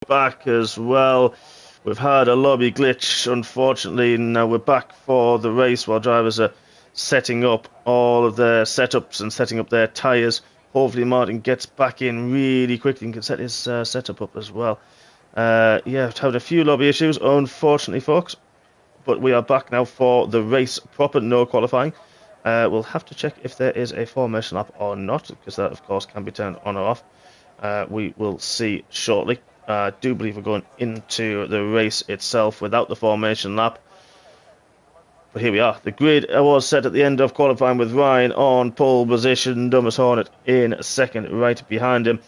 back as well. We've had a lobby glitch, unfortunately. Now we're back for the race while drivers are setting up all of their setups and setting up their tyres. Hopefully Martin gets back in really quickly and can set his setup up as well. Yeah, we've had a few lobby issues, unfortunately, folks. But we are back now for the race proper, no qualifying. We'll have to check if there is a formation lap or not, because that, of course, can be turned on or off. We will see shortly. I do believe we're going into the race itself without the formation lap. But here we are. The grid was set at the end of qualifying with Ryan on pole position, Thomas Hornet in second, right behind him.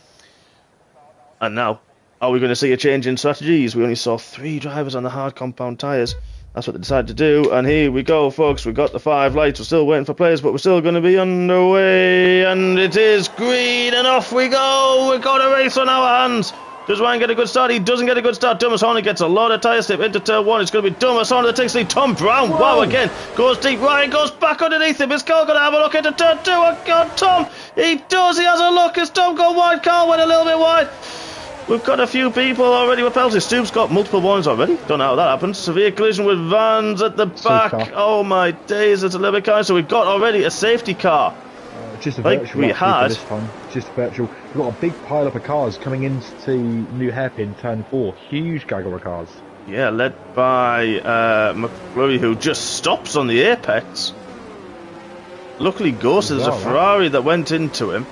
And now, are we going to see a change in strategies? We only saw 3 drivers on the hard compound tyres. That's what they decided to do, and here we go, folks. We've got the 5 lights. We're still waiting for players, but we're still going to be underway, and it is green, and off we go. We've got a race on our hands. Does Ryan get a good start? He doesn't get a good start. Thomas Horner gets a lot of tyre slip into turn 1. It's going to be Thomas Horner that takes the lead. Tom Brown, wow, again, goes deep. Ryan goes back underneath him. Is Carl going to have a look into turn 2? Oh, God, Tom, he does. He has a look. Has Tom gone wide? Carl went a little bit wide. We've got a few people already with penalties. Stu's got multiple warnings already. Don't know how that happens. Severe collision with vans at the back. Oh my days, it's a little bit kind. So we've got already a safety car. Just a like virtual we had. this time. Just virtual. We've got a big pile up of cars coming into New Hairpin turn 4. Huge gaggle of cars. Yeah, led by McFlurry, who just stops on the apex. Luckily ghosted. There's a Ferrari that went into him.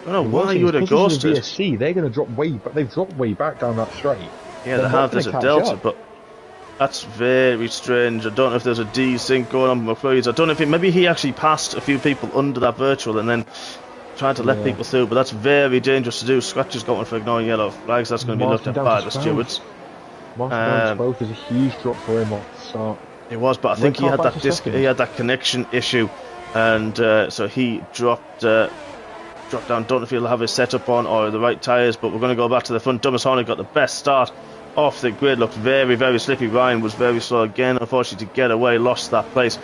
I don't know why you would have ghosted. VSC, they're going to drop way, but they've dropped way back down that straight. Yeah, they have. There's a delta, but that's very strange. I don't know if there's a desync going on with McFlurry's. I don't know if maybe he actually passed a few people under that virtual and then tried to let people through. But that's very dangerous to do. Scratch has got one for ignoring yellow flags. That's going to be looked at by the stewards. Martin down to 12 is a huge drop for him off the start. It was, but I think he had that connection issue, and so he dropped down. Don't know if he'll have his setup on or the right tyres, but we're going to go back to the front. Thomas Horner got the best start off the grid, looked very, very slippy. Ryan was very slow again, unfortunately, to get away, lost that place.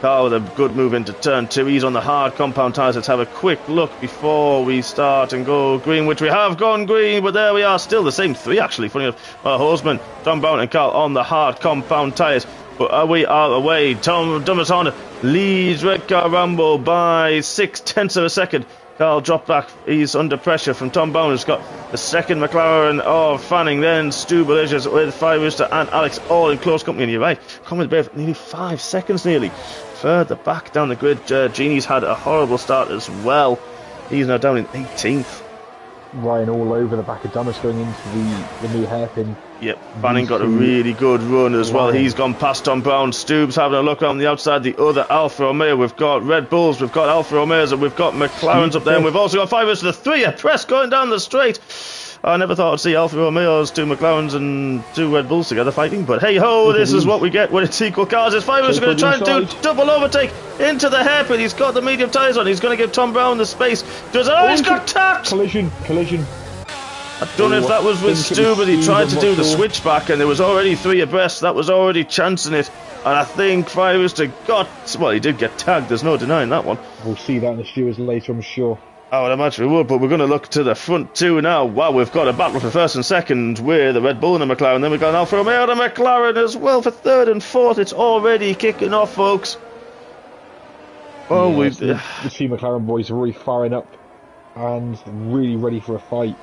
Carl with a good move into turn 2. He's on the hard compound tyres. Let's have a quick look before we start and go green, which we have gone green, but there we are, still the same 3 actually. Funny enough, Horseman, Tom Brown and Carl on the hard compound tyres. But we are away. Thomas Horner leads Red Car Rambo by 0.6 of a second. Carl dropped back. He's under pressure from Tom Brown, who's got the second McLaren of Fanning. Then Stu Belicious with Fire Rooster and Alex all in close company. And you're right, coming to for nearly 5 seconds nearly. Further back down the grid, Genie's had a horrible start as well. He's now down in 18th. Ryan all over the back of Dumas going into the new hairpin. Yep, Fanning got a really good run as well. He's gone past Tom Brown. Stubbs having a look around the outside. The other Alfa Romeo. We've got Red Bulls, we've got Alfa Romeos, and we've got McLarens up there. And we've also got 5 to the 3. A press going down the straight. I never thought I'd see Alfa Romeos, 2 McLarens and 2 Red Bulls together fighting, but hey ho, this is what we get when it's equal cars. It's Fivers going to try and do double overtake into the hairpin. He's got the medium tyres on. He's going to give Tom Brown the space. He's got tapped. Collision. I don't know if that was with Stu, but he tried to do the switchback and there was already 3 abreast. That was already chancing it. And I think Fivers he did get tagged. There's no denying that one. We'll see that in the stewards later, I'm sure. I would imagine we would, but we're going to look to the front 2 now. Wow, we've got a battle for first and second with the Red Bull and the McLaren. Then we've got an Alfa Romeo and a McLaren as well for third and fourth. It's already kicking off, folks. Oh, the 2 McLaren boys are really firing up and really ready for a fight.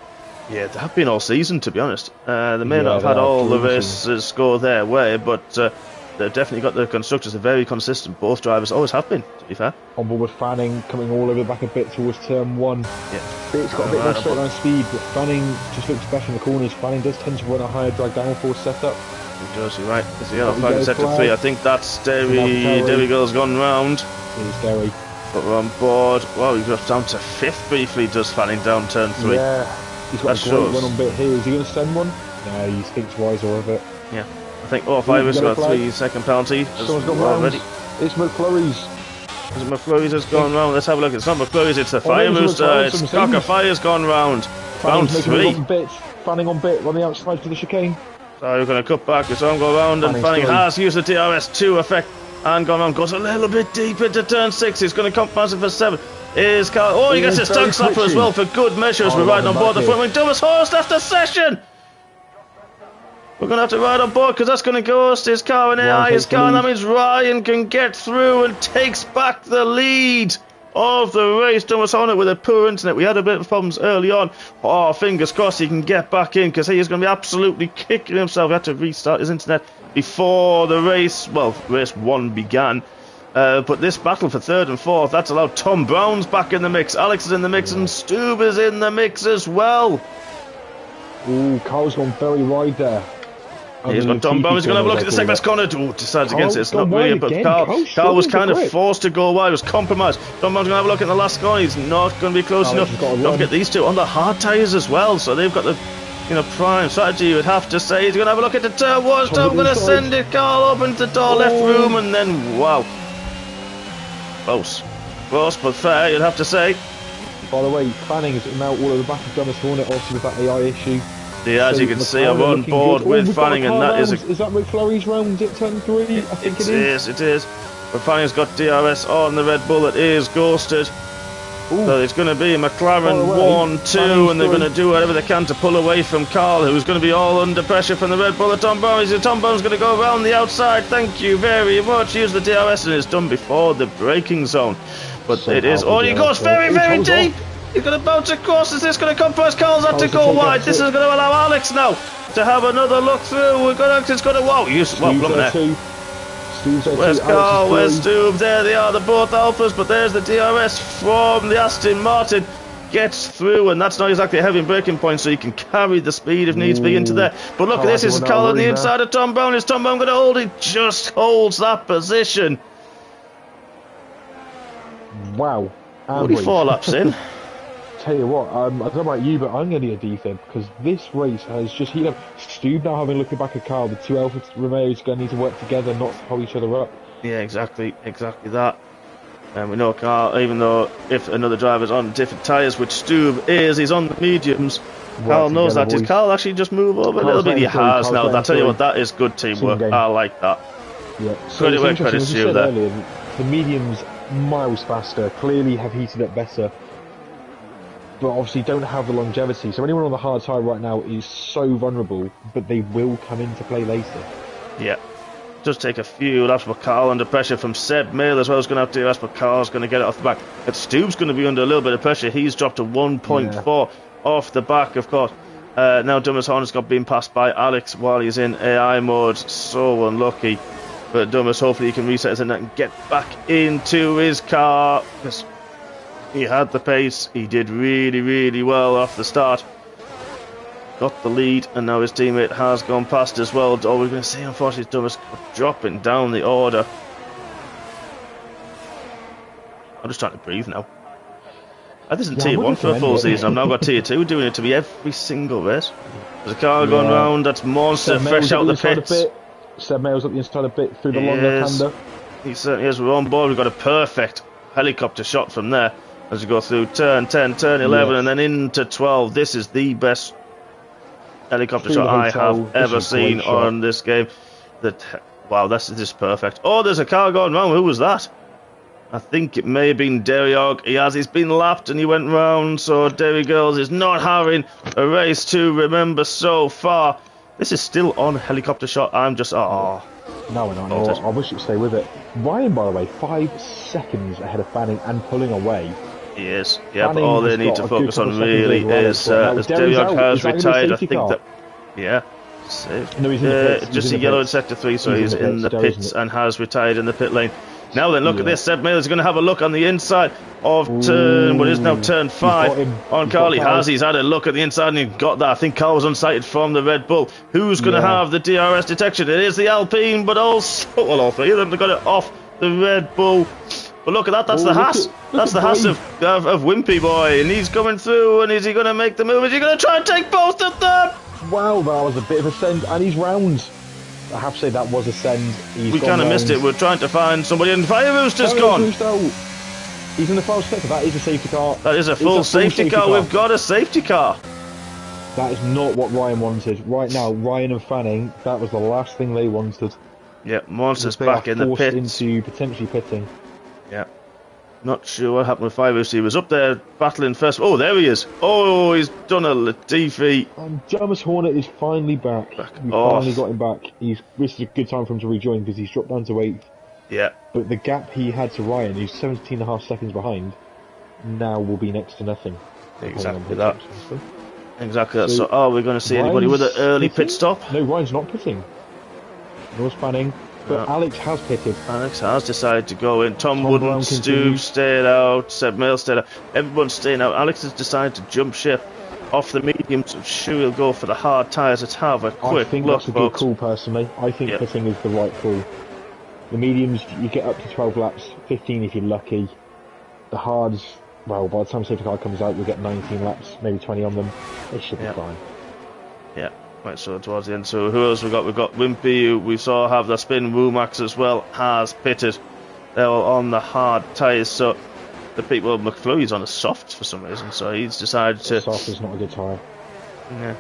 Yeah, they have been all season, to be honest. They may not have had all the races go their way, but they've definitely got the constructors. They're very consistent. Both drivers always have been, to be fair. On board with Fanning, coming all over the back a bit towards turn 1. Yeah. It's got a bit more straight line speed, but Fanning just looks better in the corners. Fanning does tend to run a higher drag downforce setup. He does, you're right. There's the yellow flag in sector 3. I think that's Derry Girl's gone round. It's Derry. But we're on board. Wow, he got down to 5th briefly, does Fanning down turn 3. Yeah. He's got a great run on bit here. Is he going to send one? No, he thinks wiser of it. Yeah. I think Fivers got a 3-second penalty already. It's McFlurry's. Is it McFlurry's has gone round? Let's have a look. It's not McFlurry's, it's the Fire Rooster. It's Cocker Fire's gone round. Round 3. Fanning on bit on the outside for the chicane. So we're going to cut back. It's on go round, and Fanning has used the DRS2 effect and gone round. Goes a little bit deep into turn 6. He's going to compromise it for 7. Is Carl. Oh, he gets his tongue slapper as well for good measures. We're riding on board the front wing. Thomas Horst after session. We're going to have to ride on board because that's going to ghost his car and AI his car. And that means Ryan can get through and takes back the lead of the race. Thomas on it with a poor internet. We had a bit of problems early on. Oh, fingers crossed he can get back in because he is going to be absolutely kicking himself. He had to restart his internet before the race, well, race 1 began. But this battle for 3rd and 4th, that's allowed Tom Brown's back in the mix. Alex is in the mix and Stube is in the mix as well. Ooh, Carl's gone very wide there. He's got Tom Brown. He's going to have a look at the second best corner. Oh, decides against it. It's not really, but Carl was kind of forced to go wide. He was compromised. Tom Brown's going to have a look at the last corner. He's not going to be close enough. Don't forget these two on the hard tyres as well. So they've got the prime strategy, you would have to say. He's going to have a look at the turn. What's Tom going to send it? Carl opens the door, left room, and then, wow. Close. Close, but fair, you'd have to say. By the way, Fanning is now all over the back of Thomas Hornet, obviously with that AI issue. Yeah, as you can see, I'm on board with Fanning, and that is Is that McFlurry's round at turn 3? I think it is. It is. But Fanning's got DRS on the Red Bull that is ghosted. Ooh. So it's going to be McLaren 1-2, and they're going to do whatever they can to pull away from Carl, who's going to be all under pressure from the Red Bull at Tom Brown. Tom Brown's going to go around the outside. Thank you very much. Use the DRS, and it's done before the braking zone. But so it is. Oh, he goes very, very deep. He's going to bounce across. Is this going to come first? Carl's had to go wide. This is going to allow Alex now to have another look through. It's going to. Wow, look at that. Where's Carl? Where's Stube? There they are, the both Alphas, but there's the DRS from the Aston Martin. Gets through, and that's not exactly a heavy braking point, so you can carry the speed if needs be into there. But look at this, is Carl on the inside of Tom Brown. Is Tom Brown going to hold it? Just holds that position. Wow. 44 laps in. Tell you what, I don't know about you, but I'm going to need a defib because this race has just heated up. Stube now having a look back at Carl. The two Alfa Romeos going to need to work together, not to hold each other up. Yeah, exactly that. And we know Carl, even though if another driver's on different tyres, which Stube is, he's on the mediums. Carl knows that. Did Carl actually just move over a little bit? He has now. I'll tell you what, that is good teamwork. I like that. Yeah. So credit where credit's due there. Earlier, the mediums miles faster, clearly have heated up better, but obviously don't have the longevity. So anyone on the hard tyre right now is so vulnerable, but they will come into play later. Yeah. Just take a few laps, but Carl under pressure from Seb Mail as well. Is going to have to DRS, but Carl's going to get it off the back. And Stube's going to be under a little bit of pressure. He's dropped to 1.4 off the back, of course. Now Dumas Hornet's got being passed by Alex while he's in AI mode. So unlucky. But Dumas, hopefully he can reset his internet and get back into his car. Because he had the pace. He did really, really well off the start. Got the lead, and now his teammate has gone past as well. All we're going to see, unfortunately, is Dumas dropping down the order. I'm just trying to breathe now. This isn't Tier 1 for a full season. I've now got Tier 2 doing it to be every single race. There's a car going round. That's Monster fresh out the pits. Seb Mail's up the inside a bit through the long left-hander. He certainly is. We're on board. We've got a perfect helicopter shot from there as we go through turn 10, turn 11, and then into 12. This is the best helicopter shot I have ever seen on this game. Wow, this is perfect. Oh, there's a car going round. Who was that? I think it may have been Derriog. He's been lapped and he went round. So Derry Girls is not having a race to remember so far. This is still on helicopter shot. I'm just No, we're not. No, I wish it would stay with it. Ryan, by the way, 5 seconds ahead of Fanning and pulling away. He is. Yeah, but all they need to focus on really is as Derriog has retired. I think that. Yeah. Safe. No, he's in the pits. Just a yellow in sector 3, so he's in the pits and has retired in the pit lane. Now then, look at this. Seb Mail is going to have a look on the inside of what is now turn 5 on Carl. He's had a look at the inside and he got that. I think Carl was unsighted from the Red Bull. Who's going to have the DRS detection? It is the Alpine, but also, well, all three of them have got it off the Red Bull. But look at that, that's the Haas. That's the Haas of Wimpy Boy, and he's coming through, and is he going to make the move? Is he going to try and take both of them? Wow, that was a bit of a send, and he's round. I have to say that was a send. We kind of missed it. We're trying to find somebody, and Fire Rooster's gone. He's in the foul sector. That is a safety car. That is a full safety car. We've got a safety car. That is not what Ryan wanted. Right now, Ryan and Fanning, that was the last thing they wanted. Yeah, Monster's back in the pit. Into potentially pitting. Yeah. Not sure what happened with Fivers. He was up there battling first. Oh, there he is. Oh, he's done a Latifi. And Thomas Hornet is finally back. We Oh. finally got him back. This is a good time for him to rejoin because he's dropped down to 8th. Yeah. But the gap he had to Ryan, who's 17.5 seconds behind, now will be next to nothing. Exactly that. Exactly that. So, are we going to see anybody Ryan's with an early pitting? pit stop? No, Ryan's not pitting. No spanning. But No. Alex has pitted. Alex has decided to go in. Tom Brown Wooden, Stu continues. stayed out. Seb Mail stayed out. Everyone's staying out. Alex has decided to jump ship off the mediums. I'm sure he'll go for the hard tyres. Let's have a I quick think look, that's a good folks. call, personally. I think Yeah. pitting is the right call. The mediums, you get up to 12 laps, 15 if you're lucky. The hards, well, by the time safety car comes out, you'll get 19 laps, maybe 20 on them. They should be Yeah. fine. Yeah, right, so towards the end. So who else we got? We've got Wimpy, who we saw have the spin. Womax as well has pitted. They're all on the hard tyres. So the people, McFlurry's on the softs for some reason. So he's decided to... Soft is not a good tyre. Yeah.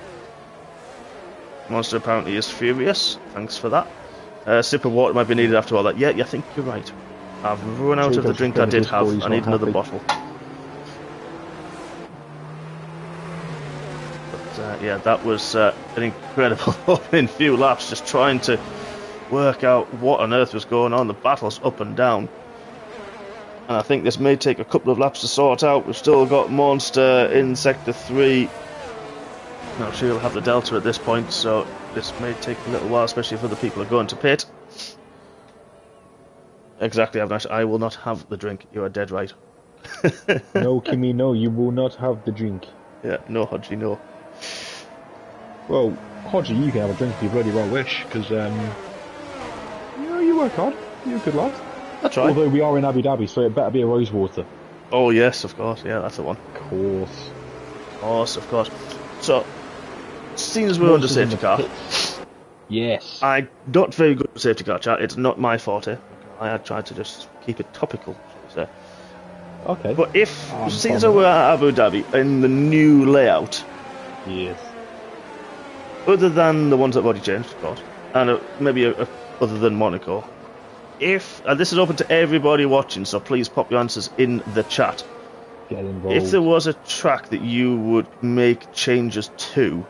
Monster apparently is furious. Thanks for that. A sip of water might be needed after all that. Yeah, I think you're right. I've run out of the drink I did have. I need another bottle. But yeah, that was an incredible opening few laps, just trying to work out what on earth was going on. The battle's up and down. And I think this may take a couple of laps to sort out. We've still got Monster in Sector 3. Not sure he'll have the Delta at this point, so this may take a little while, especially if other people are going to pit. Exactly, Avinash. I will not have the drink. You are dead right. No, Kimmy, no, you will not have the drink. Yeah, no, Hodgie, no. Well, Hodgie, you can have a drink if you bloody well wish, because, you know, you work hard. You're a good lad. That's right. Although we are in Abu Dhabi, so it better be a Rosewater. Oh, yes, of course. Yeah, that's the one. Of course. Of course, of course. So, seeing as we're under Monsters in safety the car, pits. Yes. I'm not very good at safety car chat. It's not my forte. I had tried to just keep it topical, shall we say. Okay. But if, seeing as fine. we're at Abu Dhabi, in the new layout, Yes. other than the ones that have already changed, of course, and maybe other than Monaco, if, and this is open to everybody watching, so please pop your answers in the chat. Get involved. If there was a track that you would make changes to,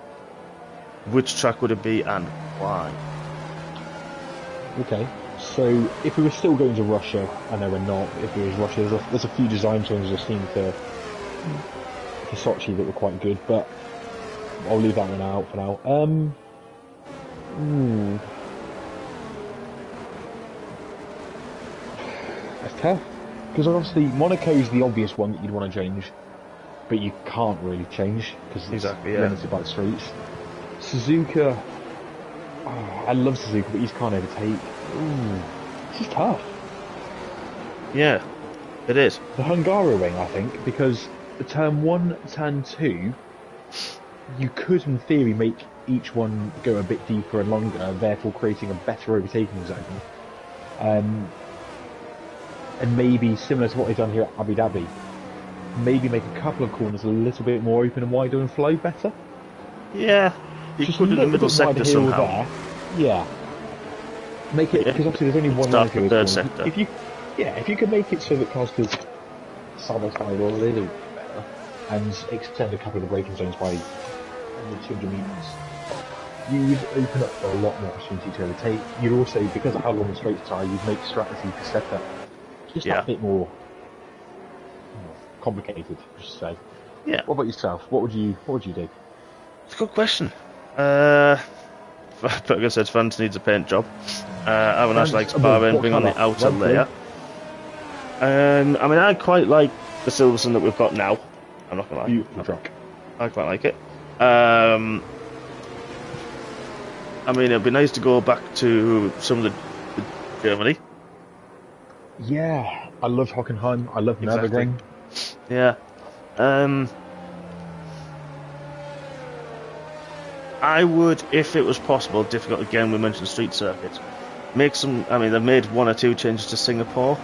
which track would it be and why? Okay. So, if we were still going to Russia, I know we're not, but if it was Russia, there's a few design changes I've seen for Sochi that were quite good, but I'll leave that one out for now. That's tough. Because obviously, Monaco's the obvious one that you'd want to change, but you can't really change, because it's Exactly, yeah. limited by the streets. Suzuka, I love Suzuka, but he's can't overtake. This is tough. Yeah, it is. The Hungaroring, I think, because the turn 1, turn 2, you could in theory make each one go a bit deeper and longer, therefore creating a better overtaking zone. And maybe similar to what they've done here at Abu Dhabi, maybe make a couple of corners a little bit more open and wider and flow better. Yeah, you Just could a in the little middle bit sector wider here or somehow. there. Yeah. Make it, Yeah. because obviously there's only one Start line from to third this corner. sector. If you could make it so that cars could sabotage a little bit better and extend a couple of the braking zones by 200 metres, you'd open up for a lot more opportunity to overtake. You'd also, because of how long the straights are, you'd make strategy for setup just Yeah. a bit more complicated, I should say. Yeah, What about yourself? What would you do? it's a good question. Like I said, Vance needs a paint job. Avinash likes Bahrain, bring on the outer layer. I mean, I quite like the Silverstone that we've got now. I'm not gonna lie. Beautiful truck. I quite like it. I mean, it'd be nice to go back to some of the Germany. Yeah, I love Hockenheim. I love Exactly. Nürburgring. Yeah. I would, if it was possible, difficult again, we mentioned street circuits. Make some, I mean, they've made one or two changes to Singapore.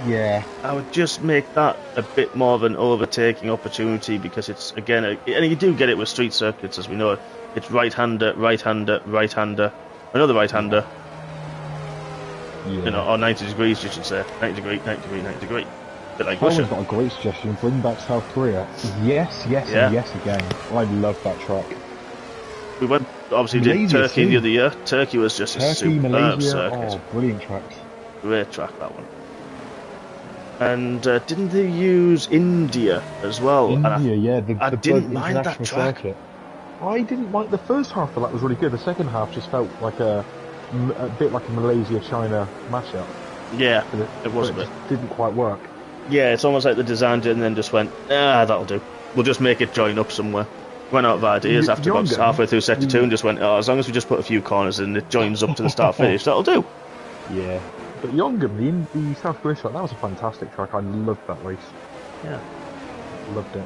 Yeah. I would just make that a bit more of an overtaking opportunity because it's, again, and you do get it with street circuits, as we know. It's right-hander, right-hander, right-hander, another right-hander. You know, or 90 degrees, you should say. 90 degree, 90 degree, 90 degree. A bit like Someone's Russia. got a great suggestion. Bring back South Korea. Yes, yes, Yeah. and yes again. I love that track. We went, obviously, Malaysia did Turkey too. the other year. Turkey was just a Turkey, superb Malaysia. circuit. Oh, brilliant tracks. Great track, that one. And didn't they use India as well? India, yeah. I The didn't big mind that international track. circuit. I didn't mind the first half of that was really good. The second half just felt like a bit like a Malaysia-China mashup. Yeah, But it was a but bit. just didn't quite work. Yeah, it's almost like they designed it and then just went, that'll do. We'll just make it join up somewhere. Went out of ideas after about Younger. halfway through sector 2 and just went, as long as we just put a few corners in, it joins up to the start finish, that'll do. Yeah. But Yeongam, the South Korea track, that was a fantastic track. I loved that race. Yeah. Loved it.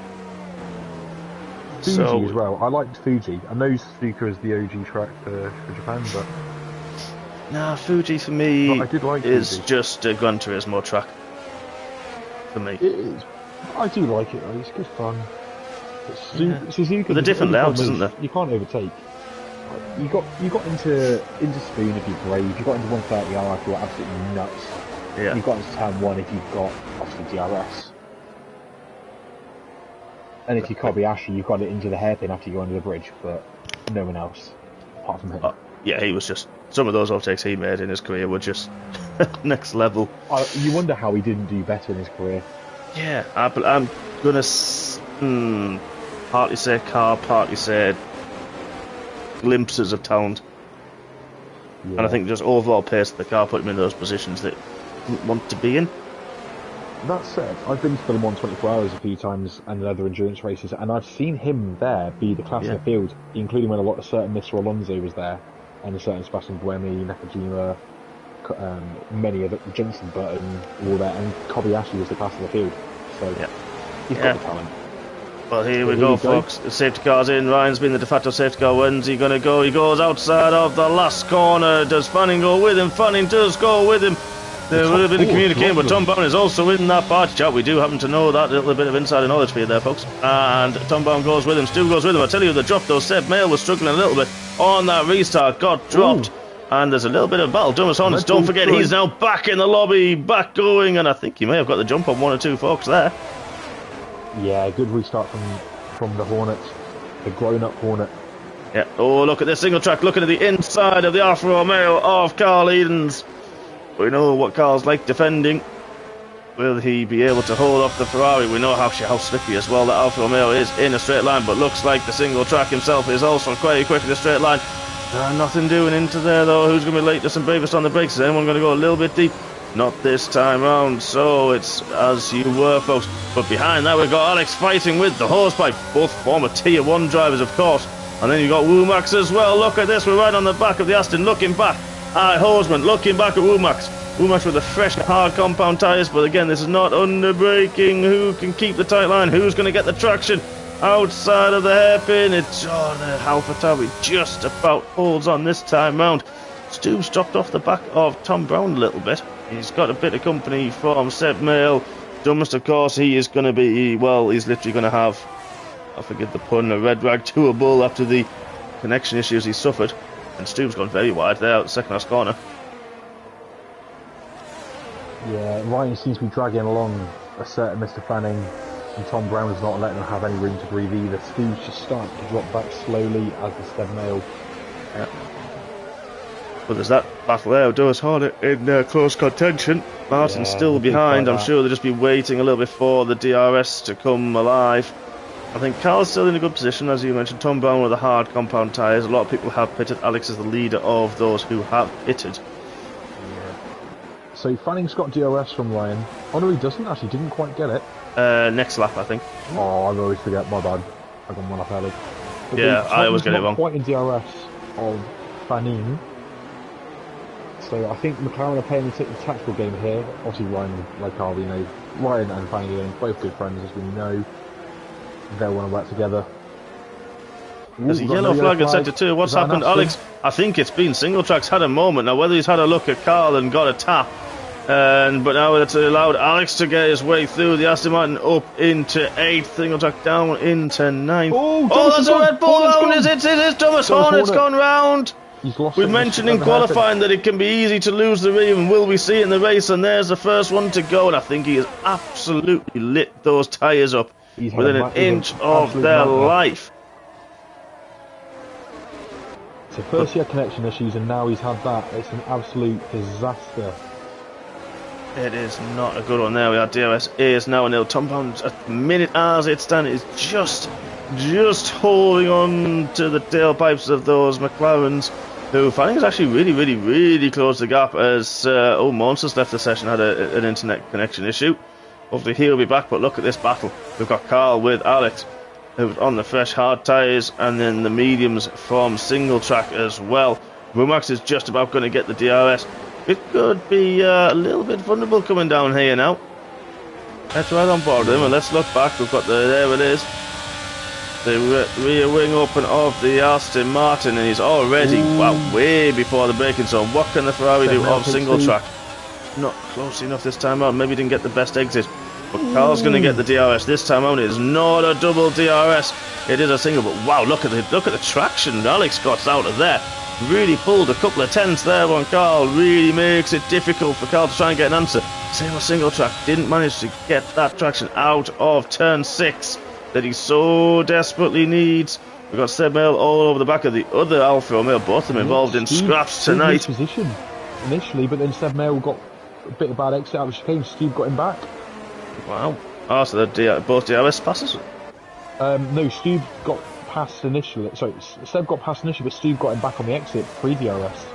Fuji So- as well. I liked Fuji. I know Suzuka is the OG track for Japan, but Nah, Fuji for me But I did like is Fuji. just a Gran Turismo track. For me. it is. I do like it though. It's good fun. But Yeah. Suzuka. But they're different layouts, isn't there? You can't overtake. You got into Spoon if you're brave. You got into 130R if you're absolutely nuts. Yeah. You got into Turn 1 if you've got obviously DRS. And if you're Kobayashi, you've got it into the hairpin after you go under the bridge, but no one else apart from him. Yeah, he was just... Some of those overtakes he made in his career were just next level. You wonder how he didn't do better in his career. Yeah, I'm gonna partly say car, partly say glimpses of talent. Yeah. And I think just overall pace of the car put him in those positions that he didn't want to be in. That said, I've been to the Le Mans 24 Hours a few times and other endurance races, and I've seen him there be the class in Yeah. the field, including when a lot of certain Mr. Alonso was there, and a certain Sebastian Buemi, Nakajima, many other, Jensen Button, all there, and Kobayashi was the class in the field. So Yeah. he's Yeah. got the talent. Well, here we go, folks. The safety car's in. Ryan's been the de facto safety car. When's he going to go? He goes outside of the last corner. Does Fanning go with him? Fanning does go with him. There would have been a communication, but Tom Brown is also in that party chat. We do happen to know that little bit of insider knowledge for you there, folks. And Tom Brown goes with him. Stu goes with him. I tell you, the drop, though. Seb Mail was struggling a little bit on that restart. Got dropped. Ooh. And there's a little bit of battle. Thomas Hornets, don't forget, he's now back in the lobby, back going. And I think he may have got the jump on one or two folks there. Yeah, good restart from the Hornet, the grown-up Hornet. Yeah. Oh, look at this single track. Looking at the inside of the Alfa Romeo of Carl Edens. We know what Carl's like defending. Will he be able to hold off the Ferrari? We know how slippery as well that Alfa Romeo is in a straight line, but looks like the single track himself is also quite quick in a straight line. Nothing doing into there though. Who's going to be latest and bravest on the brakes? Is anyone going to go a little bit deep? Not this time round, so it's as you were, folks. But behind that, we've got Alex fighting with the hosepipe. Both former Tier 1 drivers, of course. And then you've got Womax as well. Look at this, we're right on the back of the Aston, looking back at Hoseman, looking back at Womax. Womax with the fresh, hard compound tyres, but again, this is not under braking. Who can keep the tight line? Who's going to get the traction? Outside of the hairpin, it's the AlphaTauri just about holds on this time round. Stu's dropped off the back of Tom Brown a little bit. He's got a bit of company from Seb Mail. Dumbest, of course, he is going to be, well, he's literally going to have, I forget the pun, a red rag to a bull after the connection issues he suffered. And Stu's gone very wide there out the second last corner. Yeah, Ryan seems to be dragging along a certain Mr. Fanning, and Tom Brown is not letting them have any room to breathe either. Stu's just starting to drop back slowly as the Seb Mail. Yeah. But there's that battle there. Does Hornet in close contention. Martin's still behind. I'm sure they'll just be waiting a little bit for the DRS to come alive. I think Carl's still in a good position, as you mentioned. Tom Brown with the hard compound tyres. A lot of people have pitted. Alex is the leader of those who have pitted. So Fanning's got DRS from Ryan. Oh no, he doesn't actually. Didn't quite get it. Next lap, I think. Oh, I always forget. My bad. I got one up early. But Yeah, I always get it wrong. Quite in DRS of Fanning. So I think McLaren are playing the tactical game here. Obviously Ryan, like we know, Ryan and Fanning are both good friends, as we know. They'll want to work together. There's a yellow flag in sector 2. What's happened? Alex, I think it's been single track's had a moment. Now, whether he's had a look at Carl and got a tap, but now it's allowed Alex to get his way through the Aston Martin up into 8th, single track down into 9th. Oh, that's a Red Bull round. It's Thomas Hornet's gone round. He's lost. We mentioned in qualifying that it can be easy to lose the rear, and will we see it in the race? And there's the first one to go, and I think he has absolutely lit those tyres up within an inch of their life. So first he had connection issues, and now he's had that. It's an absolute disaster. It is not a good one there. We are DRS is now a nil. Tom Brown's at the minute as it stands is just holding on to the tailpipes of those McLarens, who finding is actually really close to the gap as Monsters left the session, had an internet connection issue. Hopefully he'll be back, but look at this battle. We've got Carl with Alex, who's on the fresh hard tyres, and then the mediums from single track as well. Rumax is just about going to get the DRS. It could be a little bit vulnerable coming down here now. That's right on board with him, and let's look back. We've got there it is. The rear wing open of the Aston Martin, and he's already way before the braking zone. What can the Ferrari do off single track? Not close enough this time out. Maybe didn't get the best exit. But Carl's going to get the DRS this time out. It is not a double DRS. It is a single. But wow, look at the traction Alex got out of there. Really pulled a couple of tenths there on Carl. Really makes it difficult for Carl to try and get an answer. Same on single track. Didn't manage to get that traction out of turn 6 that he so desperately needs. We've got Seb Mail all over the back of the other Alfa Romeo, both of them involved in scraps tonight. Position initially, but then Seb Mail got a bit of bad exit out of the chicane. Steve got him back. Wow. Oh, so both DRS passes? No, Steve got past initially. Sorry, Seb got past initially, but Steve got him back on the exit pre-DRS.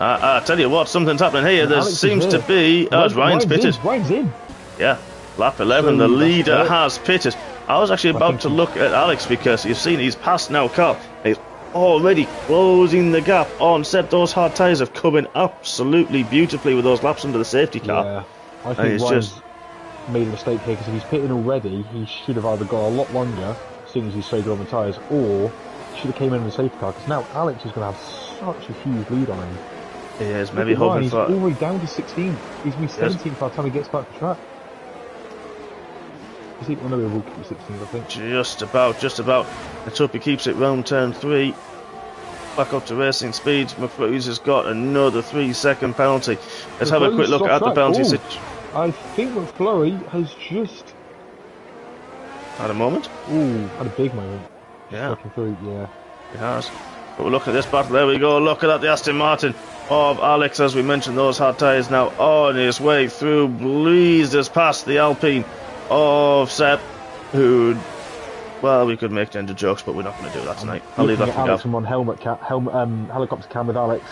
I tell you what, something's happening here. There seems to be... Ryan's pitted. Ryan's in. Yeah, lap 11, the leader has pitted. I was actually about to look at Alex because you've seen he's passed now Carl. He's already closing the gap on Seb. Those hard tyres have come in absolutely beautifully with those laps under the safety car. Yeah, I think Ryan's made a mistake here because if he's pitting already, he should have either got a lot longer, seeing as he's so good on the tyres, or should have came in the safety car because now Alex is going to have such a huge lead on him. He is, maybe hoping for... He's already down to 16. He's going to be 17th by the time he gets back to track. Is he? Oh no, we'll keep 16th, I think. Just about. Let's hope he keeps it round turn 3. Back up to racing speed. McFlurry's has got another 3-second penalty. Let's have a quick look at the penalty situation. I think McFlurry has just had a moment. Ooh, had a big moment. Yeah. Yeah. He has. But we'll look at this battle. There we go. Look at that, the Aston Martin of Alex, as we mentioned, those hard tyres now on his way through. Breezed us past the Alpine of Seb, who, well, we could make gender jokes, but we're not going to do that tonight. I'll leave that for Alex. I'm on helicopter cam with Alex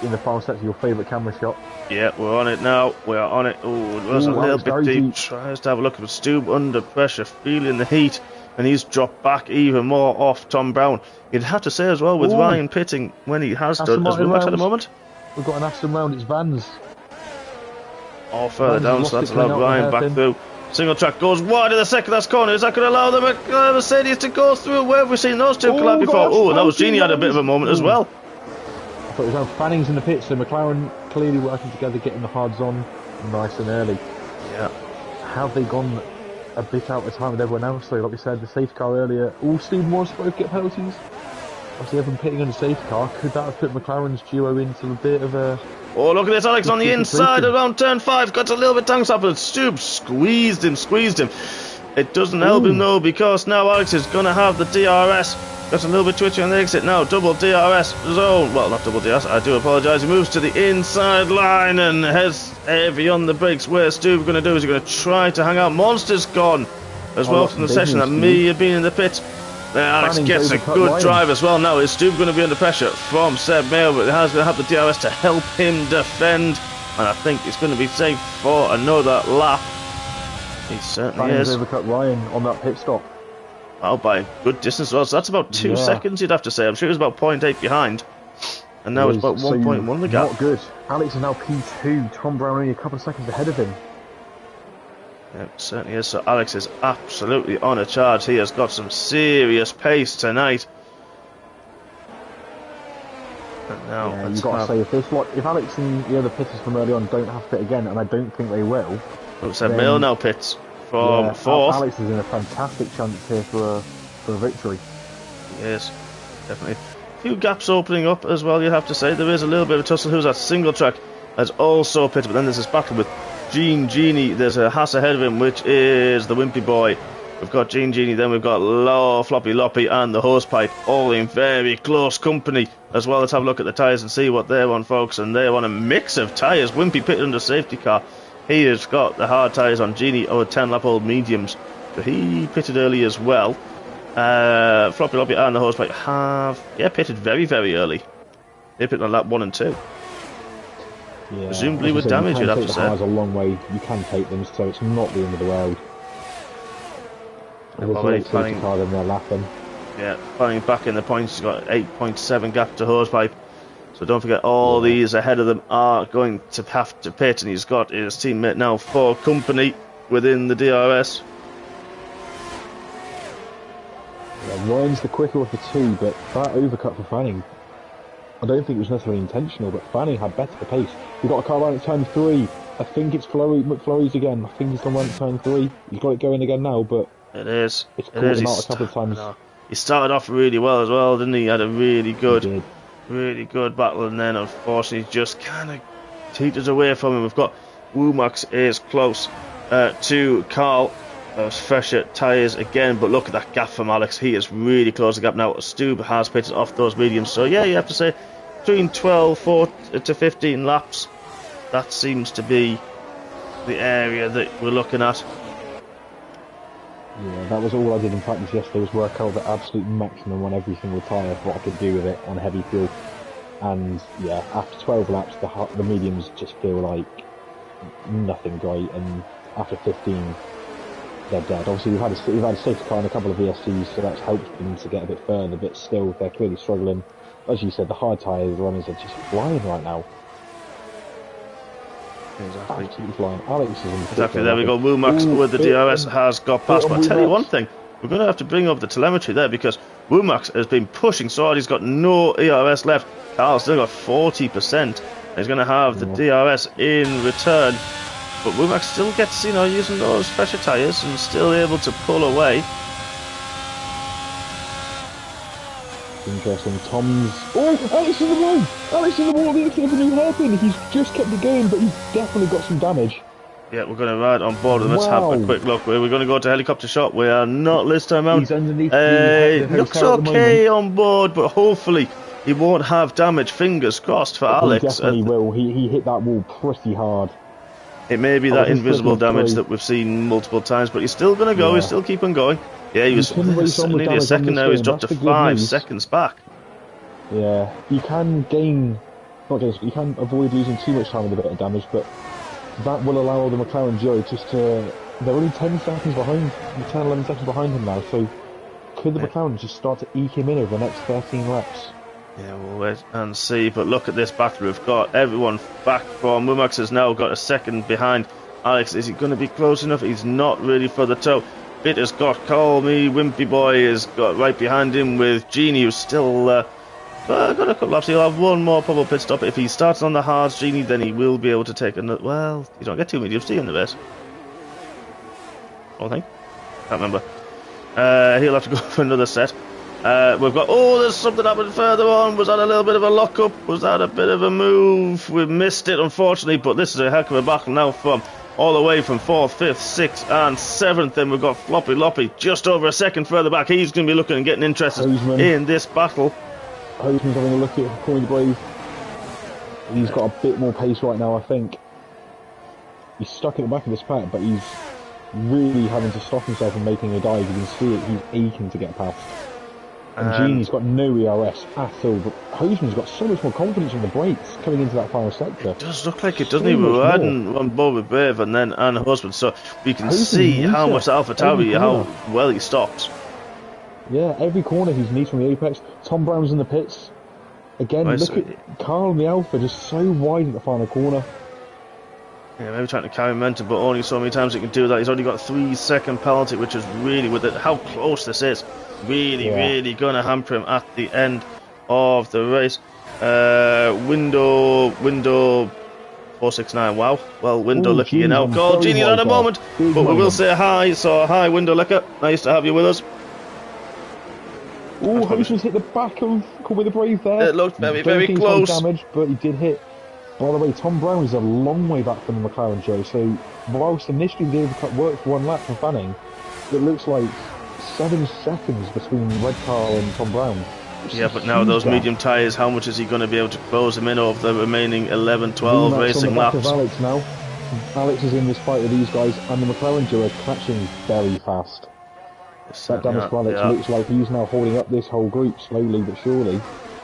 in the final set of your favourite camera shot. Yeah, we're on it now. We are on it. Oh, it was a little bit deep. Tries to have a look at Stube under pressure, feeling the heat, and he's dropped back even more off Tom Brown. You'd have to say as well, with Ryan pitting when he has done, as Rumax at the moment. We've got an Aston round, it's Vans. Oh, further down, so that's allowed Ryan back through. Single track goes wide in the second last corner. Is that going to allow the Mercedes to go through? Where have we seen those two collide before? Oh, and that was Genie had a bit of a moment as well. I thought it was Fanning's in the pits, so McLaren clearly working together, getting the hards on nice and early. Yeah. Have they gone a bit out of time with everyone else? So, like we said, the safety car earlier, all Steve Morris both get penalties. Obviously, everyone pitting on the safety car. Could that have put McLaren's duo into a bit of a... Oh, look at this, Alex on the inside around turn 5. Got a little bit tanks up, but Stube squeezed him. It doesn't help him though, because now Alex is going to have the DRS. Got a little bit twitchy on the exit now. Double DRS zone. Well, not double DRS, I do apologise. He moves to the inside line and has heavy on the brakes. Where's Stube going to do? Is he going to try to hang out? Monster's gone as well from the session. That may have been in the pit. Alex gets a good drive as well. Now is Stube going to be under pressure from Seb Mayo, but he has going to have the DRS to help him defend, and I think he's going to be safe for another lap. He certainly is. Overcut Ryan on that pit stop. Oh, by a good distance as well. So that's about 2 seconds, you'd have to say. I'm sure it was about 0.8 behind, and now it's about 1.1 the gap. Not good. Alex is now P2. Tom Brown only a couple of seconds ahead of him. Yeah, it certainly is. So Alex is absolutely on a charge. He has got some serious pace tonight. And now you've got to say, if Alex and the other pitters from early on don't have to pit again, and I don't think they will. Seb Mayo now pits from 4th. Alex is in a fantastic chance here for a victory. He is, definitely. few gaps opening up as well, you have to say. There is a little bit of a tussle. Who's that? Single Track has also pitted, but then there's this battle with Genie. There's a Haas ahead of him, which is the Wimpy Boy. We've got Genie, then we've got Floppy Loppy and the Hosepipe, all in very close company as well. Let's have a look at the tyres and see what they're on, folks. And they're on a mix of tyres. Wimpy pitted under safety car. He has got the hard tyres on. Genie, 10-lap-old mediums. So he pitted early as well. Floppy Loppy and the Hosepipe have pitted very, very early. They pitted on lap 1 and 2. Yeah, presumably with damage, you'd have to say. The a long way. You can take them, so it's not the end of the world. And there's a safety car in there laughing. Yeah, planning back in the points. He's got 8.7 gap to Hosepipe. So don't forget, all these ahead of them are going to have to pit, and he's got his teammate now for company within the DRS. Yeah, Ryan's the quicker of the two, but that overcut for Fanning, I don't think it was necessarily intentional, but Fanning had better pace. We've got a car around at turn 3. I think it's McFlurry's again. I think he's gone around at turn 3. He's got it going again now, but it is. It's caught him out a couple of times. He started off really well as well, didn't he? He had a really good battle, and then unfortunately just kind of teeters away from him. We've got Womax is close to Carl. Fresher tyres again, but look at that gap from Alex. He is really close to the gap now. Stube has pitted off those mediums, so yeah, you have to say between 4 to 15 laps. That seems to be the area that we're looking at. Yeah, that was all I did in practice yesterday, was work out the absolute maximum on every single tyre, what I could do with it on heavy fuel. And yeah, after 12 laps, the mediums just feel like nothing great, and after 15, they're dead. Obviously, we've had a safety car and a couple of VSCs, so that's helped them to get a bit further, but still, they're clearly struggling. As you said, the hard tyre runners are just flying right now. Exactly. Absolutely flying. Alex is in exactly, there we go. Womax with the DRS has got past. But I'll tell you one thing, we're going to have to bring up the telemetry there, because Womax has been pushing so hard. He's got no ERS left. Carl's still got 40%. He's going to have the DRS in return. But Womax still gets, using those fresher tyres and still able to pull away. Interesting. Tom's... Oh, Alex in the wall! Alex in the wall, the exit of a new hairpin. He's just kept it going, but he's definitely got some damage. Yeah, we're going to ride on board and let's have a quick look. We're going to go to helicopter shot. We are not this time out. He's underneath the looks okay on board, but hopefully he won't have damage. Fingers crossed for Alex. He definitely will. He hit that wall pretty hard. It may be that invisible damage that we've seen multiple times, but he's still going to go. He's still keeping going. Yeah, he was nearly a second now. He's dropped to 5 seconds back. Yeah, you can you can avoid losing too much time with a bit of damage, but that will allow the McLaren Joe just to... They're only 10 seconds behind, 10, 11 seconds behind him now, so could the McLaren just start to eke him in over the next 13 laps? Yeah, we'll wait and see, but look at this battle. We've got everyone back from... Mumax has now got a second behind Alex. Is he going to be close enough? He's not really for the toe. Bit has got Call Me, Wimpy Boy has got right behind him with Genie, who's still got a couple laps. He'll have one more probable pit stop. If he starts on the hards, Genie, then he will be able to take another... Well, you don't get 2 mediums, do you, in the race? I think. Can't remember. He'll have to go for another set. We've got... Oh, there's something happened further on. Was that a little bit of a lock-up? Was that a bit of a move? We missed it, unfortunately, but this is a heck of a battle now from... all the way from 4th, 5th, 6th and 7th. Then we've got Floppy Loppy just over a second further back. He's going to be looking and getting interested in this battle. Hoseman's having a look at Corey the Brave. He's got a bit more pace right now, I think. He's stuck at the back of this pack, but he's really having to stop himself from making a dive. You can see it, he's aching to get past. And Genie's got no ERS at all, but Hoseman's got so much more confidence on the brakes coming into that final sector. It does look like it, doesn't he? We're riding on board with Brave and then Hoseman, so we can see how much Alpha Tauri, how well he stops. Yeah, every corner he's neat from the apex. Tom Brown's in the pits. Again, look at Carl and the Alpha just so wide at the final corner. Yeah, maybe trying to carry momentum, but only so many times he can do that. He's only got a 3-second penalty, which is really, with it, how close this is, really going to hamper him at the end of the race. Window 469. Wow. Well, Window looking in now. Call Genie at a moment, but we will say hi. So hi, Window Licker. Nice to have you with us. Oh, Hoseman's hit the back of Call Me the Brave there. It looked very, Don't very think he's close. had damage, but he did hit. By the way, Tom Brown is a long way back from the McLaren show, so whilst initially the overcut worked for one lap for Fanning, it looks like 7 seconds between Red Car and Tom Brown. Yeah, but now those medium tyres, how much is he going to be able to close them in over the remaining 11, 12 racing on the back laps? Of Alex now. Alex is in this fight with these guys, and the McLaren duo are catching very fast. That damage to Alex looks like he's now holding up this whole group slowly but surely,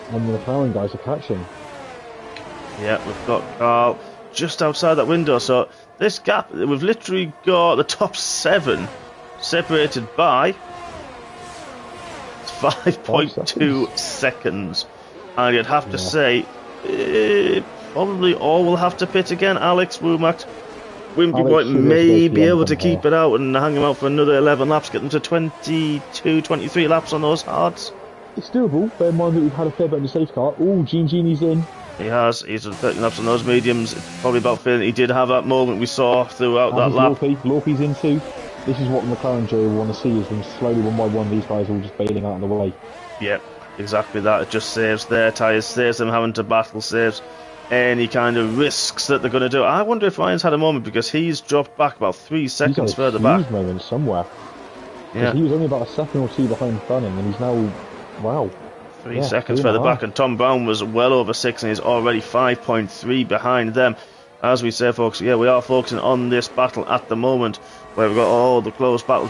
and the McLaren guys are catching. Yeah, we've got Carl just outside that window, so this gap, we've literally got the top 7 separated by 5.2 seconds. And you'd have to say, probably all will have to pit again. Alex Womack, Wimpy White may be able to keep it out and hang him out for another 11 laps, get them to 22, 23 laps on those hards. It's doable. Bear in mind that we've had a fair bit of the safe car. Oh, Genie's in. He has. He's done 13 laps on those mediums. It's probably about feeling he did have that moment we saw throughout that lap. Lorpy's in too. This is what the McLaren Joe want to see, is them slowly one by one, these guys all just bailing out of the way. Yep, exactly that. It just saves their tyres, saves them having to battle, saves any kind of risks that they're going to do. I wonder if Ryan's had a moment, because he's dropped back about 3 seconds further back. He's had a moment somewhere. Yeah. He was only about a second or two behind Fanning, and he's now, wow. 3 seconds further back, and Tom Brown was well over 6, and he's already 5.3 behind them. As we say, folks, yeah, we are focusing on this battle at the moment, where we've got all the close battles.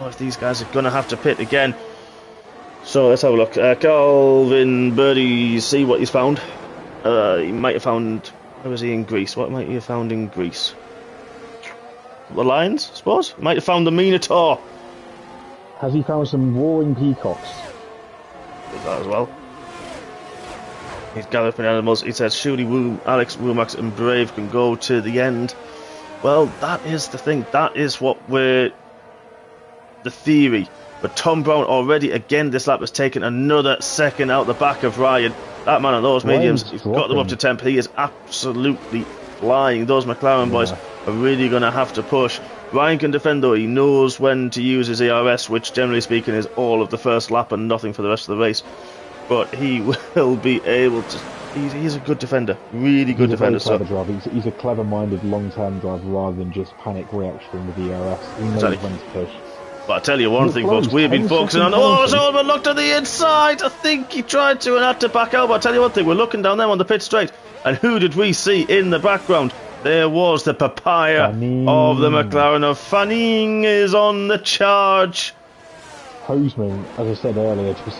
Oh, if these guys are going to have to pit again. So let's have a look. Calvin Birdie, see what he's found. He might have found... Where was he in Greece? What might he have found in Greece? The lions, I suppose? He might have found the Minotaur. Has he found some roaring peacocks? Did that as well. He's galloping animals. He says Shooty, Alex, Womack and Brave can go to the end. Well, that is the thing. That is what we're... the theory. But Tom Brown already, again, this lap has taken another second out the back of Ryan. That man on those mediums, he's got them up to temp. He is absolutely flying. Those McLaren boys are really going to have to push. Ryan can defend, though. He knows when to use his ERS, which, generally speaking, is all of the first lap and nothing for the rest of the race. But he will be able to... He's a good defender. Really good defender. He's a clever-minded, long-term driver rather than just panic reaction with the ERS. He knows when to push. But I tell you one thing, folks, we've been focusing on... Oh, Sullivan looked to the inside! I think he tried to and had to back out. But I tell you one thing, we're looking down there on the pit straight. And who did we see in the background? There was the papaya of the McLaren of Fanning is on the charge. Hoseman, as I said earlier, just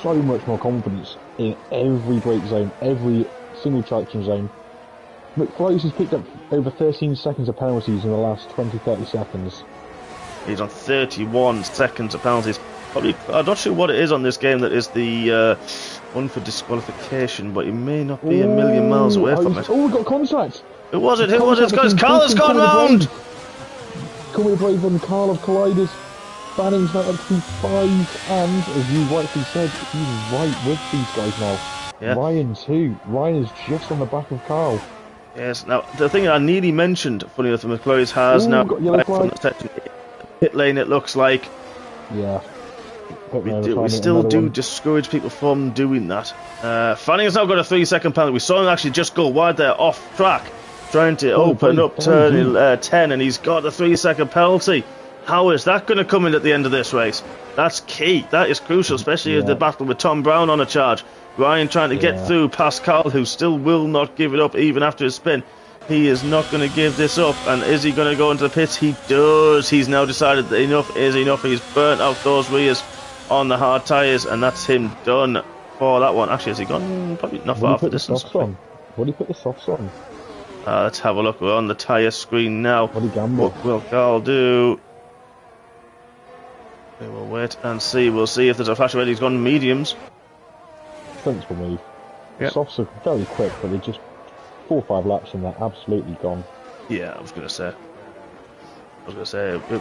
so much more confidence in every brake zone, every single traction zone. McFlowes has picked up over 13 seconds of penalties in the last 20-30 seconds. He's on 31 seconds of penalties. Probably, I'm not sure what it is on this game that is the one for disqualification, but he may not be a million miles away from it. Oh, we've got contact! Who was it? Who was it? Carl has gone round! Call Me the Brave and Carl have collided. Fanning's now up to 5, and, as you rightly said, he's right with these guys now. Yeah. Ryan too. Ryan is just on the back of Carl. Yes, now, the thing I nearly mentioned, funny enough, McClory's has now got yellow flag. Pit lane, it looks like. Yeah. We still do discourage people from doing that. Fanning has now got a 3-second penalty. We saw him actually just go wide there off track, trying to open up turn 10, and he's got a 3-second penalty. How is that going to come in at the end of this race? That's key. That is crucial, especially in the battle with Tom Brown on a charge. Ryan trying to get through Pascal, who still will not give it up even after his spin. He is not going to give this up. And is he going to go into the pits? He does. He's now decided that enough is enough. He's burnt out those rears on the hard tyres, and that's him done for that one. Actually, has he gone? Probably not far for distance. What did he put the softs on? Let's have a look. We're on the tyre screen now. What did he gamble? What will Carl do? We will wait and see. We'll see if there's a flash already. He's gone mediums. Sensible move. The softs are very quick, but they're just 4 or 5 laps and they're absolutely gone. Yeah, I was going to say,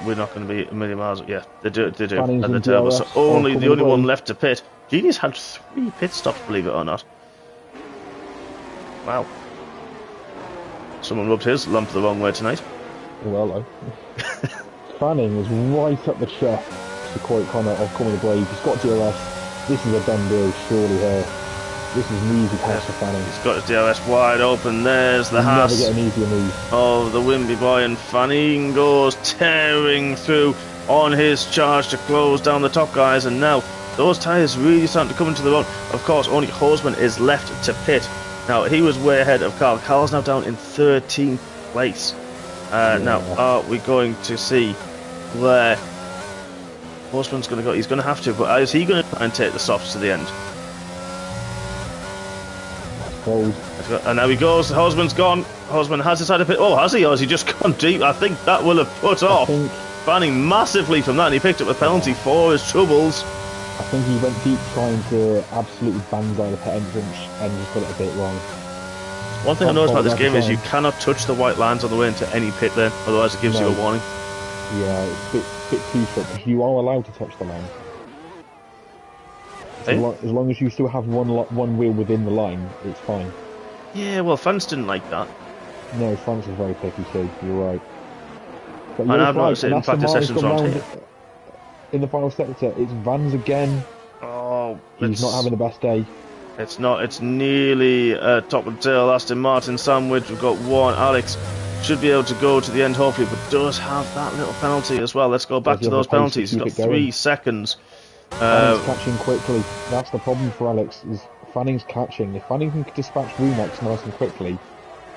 we're not going to be a million miles. Yeah, they do. Fanning's And the turbo. So the only one left to pit. Genie's had 3 pit stops, believe it or not. Wow. Someone rubbed his lump the wrong way tonight. Well, though. Fanning was right up the chest, to quote Connor of Call Me the Brave. He's got DRS. This is a done deal, surely here. This is an easy pass for Fanning. He's got his DRS wide open. There's the Haas. Never get an easier move. Oh, the Wimby boy, and Fanning goes tearing through on his charge to close down the top guys, and now those tyres really starting to come into the road. Of course, only Hosman is left to pit. Now, he was way ahead of Carl. Carl's now down in 13th place. Now, are we going to see where Hosman's going to go? He's going to have to, but is he going to try and take the softs to the end? And now he goes. Hosman's gone. Hosman has decided to pit. Oh, has he? Or has he just gone deep? I think that will have put off Fanning massively from that, and he picked up a penalty for his troubles. I think he went deep trying to absolutely banzai the pit entrance and just got it a bit wrong. One thing I noticed about this game is you cannot touch the white lines on the way into any pit lane, otherwise it gives you a warning. Yeah, it's a bit too strict, because you are allowed to touch the line. As long as you still have one wheel within the line, it's fine. Yeah, well, France didn't like that. No, France is very picky too, you're right. But and I've noticed it in practice sessions around here. In the final sector, it's Vans again. Oh, he's not having the best day. It's not. It's nearly top and tail. Aston Martin sandwich. We've got one. Alex should be able to go to the end, hopefully, but does have that little penalty as well. Let's go back to those penalties. He's got 3 seconds. Fanning's catching quickly. That's the problem for Alex. Is Fanning's catching. If Fanning can dispatch Rumax nice and quickly,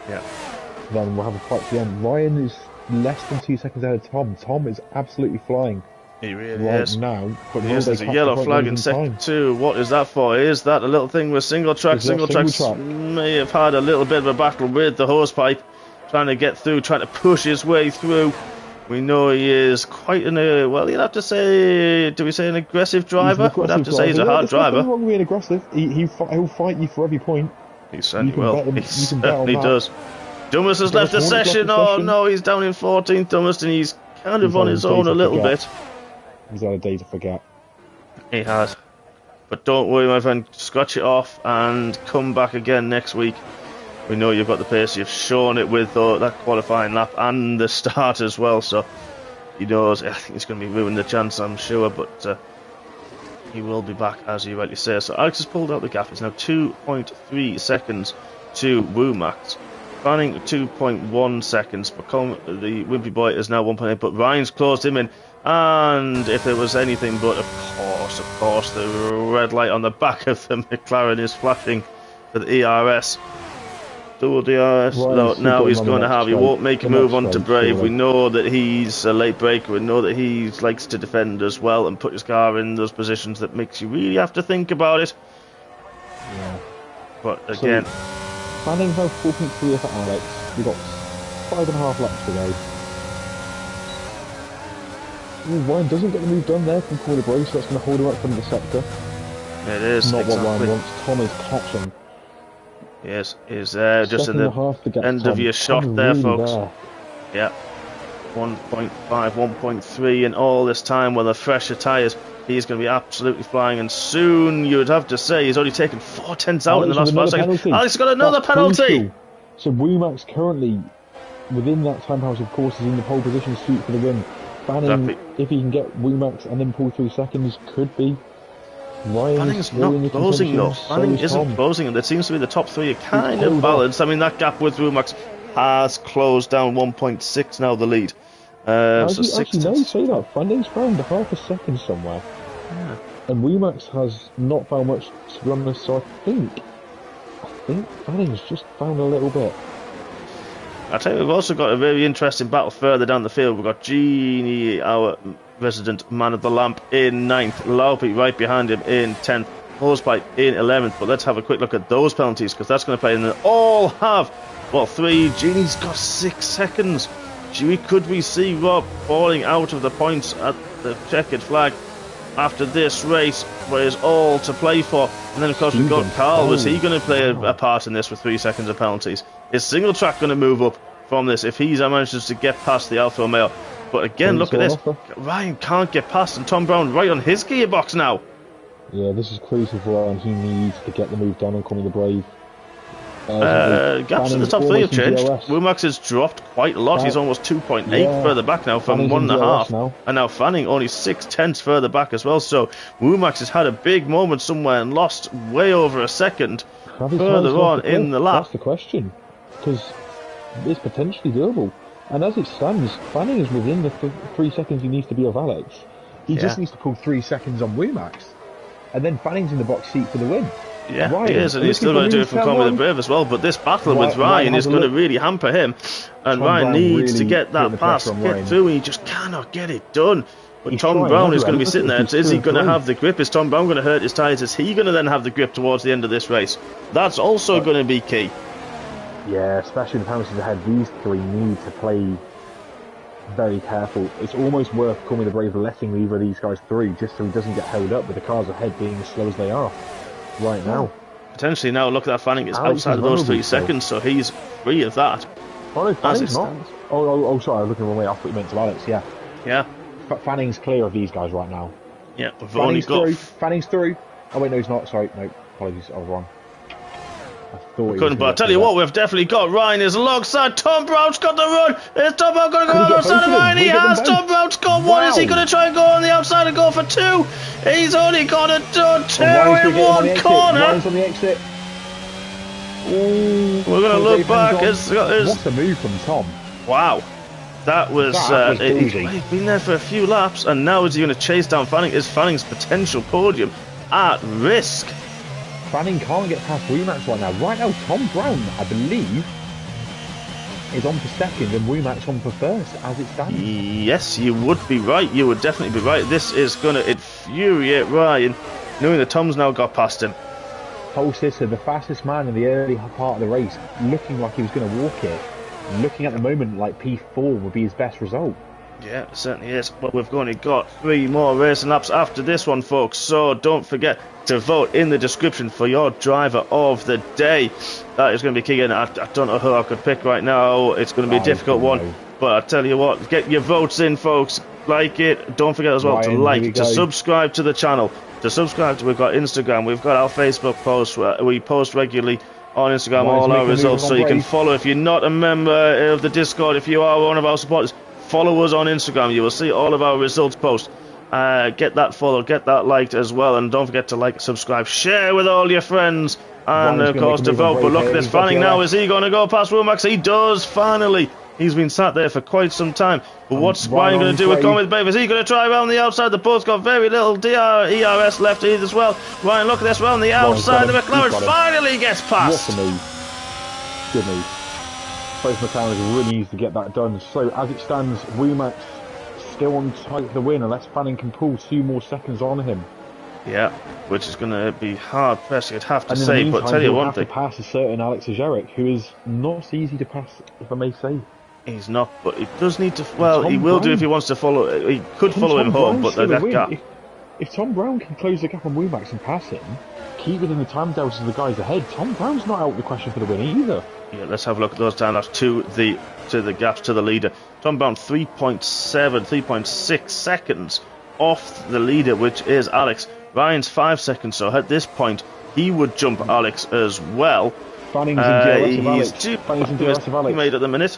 then we'll have a fight to the end. Ryan is less than 2 seconds ahead of Tom. Tom is absolutely flying. He really is. Now, but yes, there's a yellow flag in sector 2. What is that for? Is that a little thing with single track? Single tracks may have had a little bit of a battle with the hosepipe, trying to get through, trying to push his way through. We know he is quite well, you'd have to say, do we say an aggressive driver? We'd have to say he's a hard driver. There's nothing wrong with being aggressive. He'll fight you for every point. He certainly will. He certainly does. Dumas has left the session. Oh no, he's down in 14th, Dumas, and he's kind of on his own a little bit. He's had a day to forget. He has. But don't worry, my friend. Scratch it off and come back again next week. We know you've got the pace. You've shown it with that qualifying lap and the start as well. So he knows. I think he's going to be ruining the chance, I'm sure. But he will be back, as you rightly say. So Alex has pulled out the gap. It's now 2.3 seconds to Womax. Fanning 2.1 seconds. But the Wimpy boy is now 1.8. But Ryan's closed him in. And if there was anything but, of course, the red light on the back of the McLaren is flashing for the ERS. Dual DRS. No, now he's going to have. He won't make a move onto Brave. We know that he's a late breaker. We know that he likes to defend as well and put his car in those positions that makes you really have to think about it. Yeah. But again, Fanning has 4.3 for Alex. We've got 5.5 laps to go. Ryan doesn't get the move done there from corner Brave, so that's going to hold him up from the sector. It is not what Ryan wants. Tom is catching. Yes, is there just in the end of your shot there, folks. Yeah, 1.5, 1.3 in all this time with the fresher tyres. He's going to be absolutely flying, and soon you would have to say he's only taken 4 tenths out in the last 5 seconds. Alex got another penalty. So Womax currently, within that time house, of course, is in the pole position suit for the win. Fanning, if he can get Womax and then pull 3 seconds, could be. Fanning's not closing though. Fanning isn't closing, and it seems to be the top 3 are kind of balanced. I mean, that gap with Womax has closed down 1.6 now, the lead. So actually, no, you say that. Fanning's found half a second somewhere. Yeah. And Womax has not found much, to be honest, so I think Fanning's just found a little bit. I tell you, we've also got a very interesting battle further down the field. We've got Genie, our resident man of the lamp, in 9th. Laupi right behind him in 10th. Hosepipe in 11th. But let's have a quick look at those penalties, because that's going to play. And they all have, 3. Genie's got 6 seconds. Could we see Rob falling out of the points at the checkered flag after this race, where it's all to play for? And then, of course, we've got Carl. Was he going to play a part in this with 3 seconds of penalties? Is single track going to move up from this if he manages to get past the Alfa Romeo? But again, look at this. Ryan can't get past, and Tom Brown right on his gearbox now. Yeah, this is crucial for Ryan. He needs to get the move done on Connie the Brave. Gaps in the top three have changed. Womack has dropped quite a lot. He's almost 2.8 further back now from Fanning's 1.5. now. And now Fanning only 0.6 further back as well. So Womack has had a big moment somewhere and lost way over a second further on in the lap. That's the question. Because it's potentially doable. And as it stands, Fanning is within the 3 seconds he needs to be of Alex. He just needs to pull 3 seconds on Womack. And then Fanning's in the box seat for the win. Yeah, Ryan, he is, and he's still going to do it from Conway the Brave as well. But this battle with Ryan is going to really hamper him. And Ryan needs to get that pass, get through, and he just cannot get it done. But Tom Brown is going to be sitting there. Is he going to have the grip? Is Tom Brown going to hurt his tyres? Is he going to then have the grip towards the end of this race? That's also going to be key. Yeah, especially the penalties ahead. These three need to play very careful. It's almost worth Conway the Brave letting either of these guys through just so he doesn't get held up with the cars ahead being as slow as they are right now. Potentially now, look at that. Fanning is outside of those 3 seconds, so he's free of that. Oh no, Fanning's not. Oh, sorry, I was looking the wrong way. I thought you meant to Alex, yeah. Yeah. Fanning's clear of these guys right now. Yeah, we've only got... Fanning's through. Oh wait, no, he's not. Sorry, no, apologies, I was wrong. I thought couldn't, but I tell you what, we've definitely got Ryan is alongside. Tom Brown's got the run. Is Tom Brown going to go alongside of Ryan? He has. Tom Brown's got one. Is he going to try and go on the outside and go for 2? He's only got it done 2 in one corner. Ryan's on the exit. We're going to look back. What a move from Tom. Wow. That was he's been there for a few laps, and now is he going to chase down Fanning? Is Fanning's potential podium at risk? Fanning can't get past Womack right now. Right now, Tom Brown, I believe, is on for second and Womack's on for first, as it stands. Yes, you would be right. You would definitely be right. This is going to infuriate Ryan, knowing that Tom's now got past him. Pole sister, the fastest man in the early part of the race, looking like he was going to walk it. Looking at the moment like P4 would be his best result. Yeah, it certainly is. But we've only got 3 more racing laps after this one, folks. So don't forget to vote in the description for your driver of the day. That is going to be key. And I don't know who I could pick right now. It's going to be a difficult one. But I tell you what, get your votes in, folks. Like it. Don't forget as well Ryan, to subscribe to the channel. We've got Instagram. We've got our Facebook posts where we post regularly on Instagram all our results. So you can follow if you're not a member of the Discord. If you are one of our supporters, follow us on Instagram. You will see all of our results posts. Get that followed, get that liked as well, and don't forget to like, subscribe, share with all your friends, and of course to vote. But look at this Fanning now. Is he going to go past Womack? He does finally. He's been sat there for quite some time. But what's Ryan going to do with Conway the Brave? Is he going to try around the outside? The both got very little ERS left as well. Ryan, look at this round the outside. The McLaren finally gets past. What a move. Good move. Both McLarens really needs to get that done. So as it stands, Womack's still on tight for the win unless Fanning can pull 2 more seconds on him. Yeah, which is going to be hard pressing, I'd have to say. But tell you one thing, to pass a certain Alex Ajeric, who is not easy to pass, if I may say. He's not, but he does need to. Well, he will do if he wants to follow. He could follow him home, but that gap. If Tom Brown can close the gap on Womack and pass him, keep within the time deltas of the guys ahead, Tom Brown's not out of the question for the win either. Yeah, let's have a look at those time lapses to the gaps to the leader. Tom Brown 3.6 seconds off the leader, which is Alex. Ryan's 5 seconds, so at this point he would jump Alex as well. Fanning's in DRS of Alex. Fanning's in DRS of Alex. He made at the minute.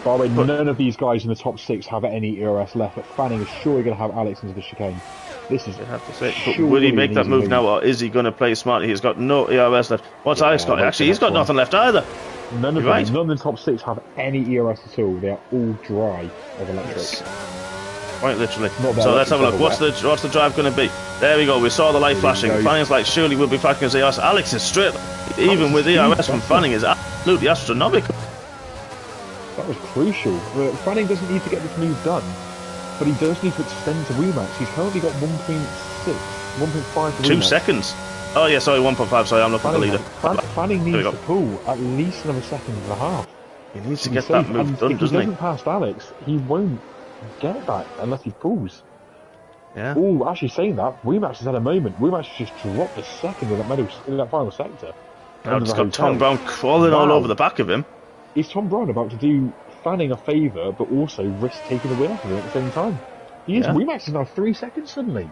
By the way, none of these guys in the top 6 have any ERS left, but Fanning is surely going to have Alex into the chicane. This is. I have to say, but would he make that move now, or is he going to play smartly? He's got no ERS left. What's Alex got? Actually, he's got nothing left either. None of the top 6 have any ERS at all. They are all dry of electric. Yes. Quite literally. So let's have a look. What's the drive going to be? There we go. We saw the light flashing. Fanning's like, surely we'll be flashing his ERS. Alex is straight. Even with ERS from Fanning is absolutely astronomical. That was crucial. Fanning doesn't need to get this move done, but he does need to extend to Womack. He's currently got 1.6, 1.5 to 2 seconds. Oh yeah, sorry, 1.5. Sorry, I'm looking at the leader. Fanning needs to pull at least another second and a half. He needs to get that move done, doesn't he? If he doesn't pass Alex, he won't get that unless he pulls. Yeah. Oh, actually saying that, Womack has had a moment. Womack just dropped a second in that final sector. Now it's got Tom Brown crawling all over the back of him. Is Tom Brown about to do Fanning a favour, but also risk taking the win off of him at the same time? He is. Womack is now 3 seconds suddenly.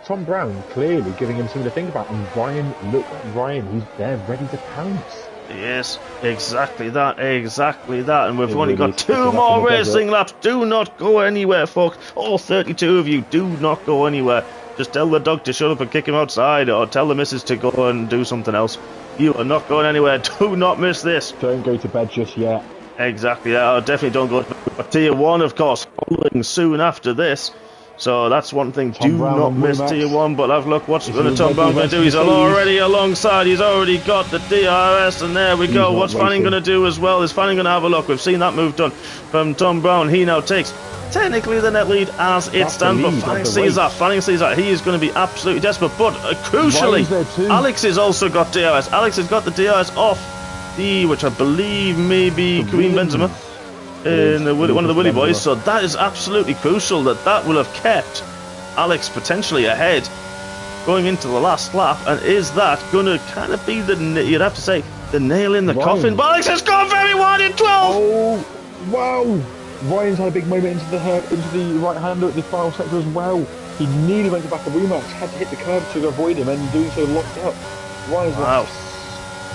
Tom Brown clearly giving him something to think about. And Ryan, look, Ryan, he's there ready to pounce. Yes, exactly that, exactly that. And we've only really got is. 2 more racing laps. Do not go anywhere, folks. All 32 of you, do not go anywhere. Just tell the dog to shut up and kick him outside, or tell the missus to go and do something else. You are not going anywhere. Do not miss this. Don't go to bed just yet. Exactly, yeah, definitely don't go to Tier 1, of course, following soon after this. So that's one thing. Do not miss Tier 1, but have a look. What's going to Tom Brown going to do? He's already alongside. He's already got the DRS, and there we go. What's Fanning going to do as well? Is Fanning going to have a look? We've seen that move done from Tom Brown. He now takes technically the net lead as it stands, but Fanning sees that. Fanning sees that. He is going to be absolutely desperate, but crucially, Alex has also got DRS. Alex has got the DRS off which I believe may be Kareem Benzema in one of the Willy boys. So that is absolutely crucial. That will have kept Alex potentially ahead going into the last lap. And is that going to kind of be you'd have to say, the nail in the coffin? But Alex has gone very wide in 12. Oh, wow! Ryan's had a big moment into the right hander at the final sector as well. He nearly went to back of Rumax, had to hit the curb to avoid him, and doing so locked up. Ryan's lost